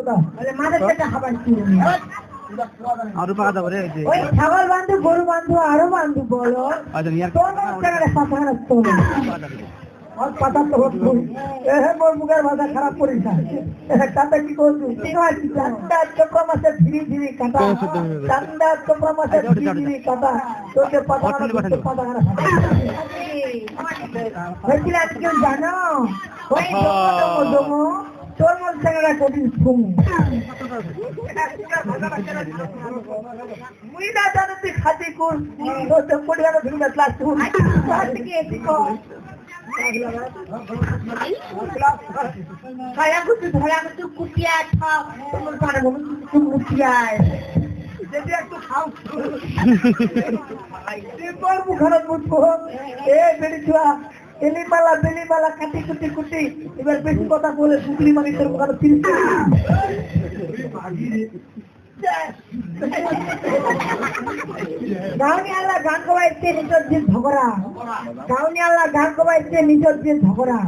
দাও মাঝে থেকে খাবার আরো পাকা দাও রে ওই ছাগল বান্ধু গরু বান্ধু আরো বান্ধু বলো আচ্ছা নিয়ার পাতা তো মোর মুখের ভাষা খারাপ করিস না তাতে কি করছি চান্দা চোপড়া মাসে ধীরে ধীরে কাটা চান্দা চোপড়া মাসে ধীরে ধীরে কাটা তোকে পাতা কেউ জানো ওই তোর মধ্যে কঠিন ঘুম মুই না জানো তুই খাতি কর তোর পরিবার ধরে class saya kudu dalam itu kutia top teman pada ngomong itu kutia jadi aku tahu simpel bukan buku beli tua ini malah kati kuti ibar besi kota boleh sukli mani terbuka sini গাঁওনিয়ালা গান কবাইছে নিজের যে ঝগড়া গাঁওনিয়ালা গান কবাইছে নিজের যে ঝগড়া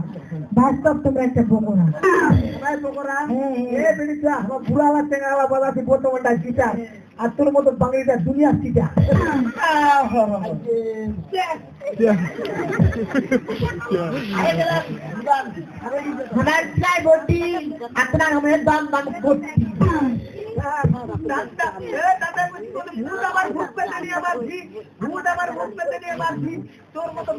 বাস্তব তোমরা একটা বকরা আমার বুড়ালা চেঙ্গালা বাজাতে বর্তমানটা চিটা আর তোর মতো বাঙালিটা দুনিয়া চিটা বটি আপনার আমার দাম দাম করছি তোর মতো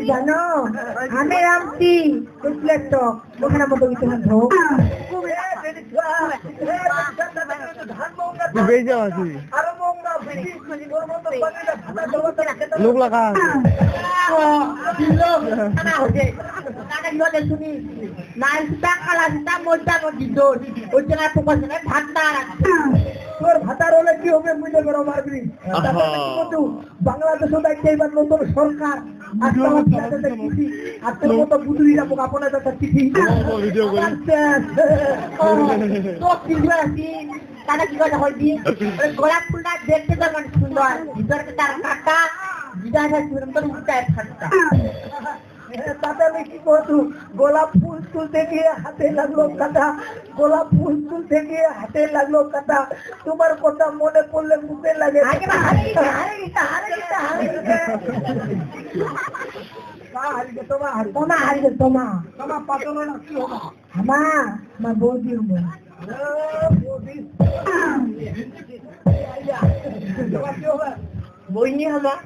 জানো আমি রামছি ওখানে মতো লোক লাগা শুনি নাই সীতা কালা সীতা মজা দিত ওই জায়গায় ফোকাস ভাতটা তোর ভাতার হলে কি হবে বুঝতে পারো মারবি বাংলাদেশ এবার নতুন সরকার আর তোর মতো বুধুরিরা আপনার একটা চিঠি তারা কি কথা হয়নি গোলাপ ফুলটা দেখতে যেমন সুন্দর ভিতরে তার কাটা তাতে আমি কি করতু গোলাপ ফুল তুলতে গিয়ে হাতে লাগলো কাটা গোলাপ ফুল তুলতে গিয়ে হাতে লাগলো কাটা তোমার কথা মনে পড়লে মুখে লাগে আমার বৌদি বই নিয়ে আমার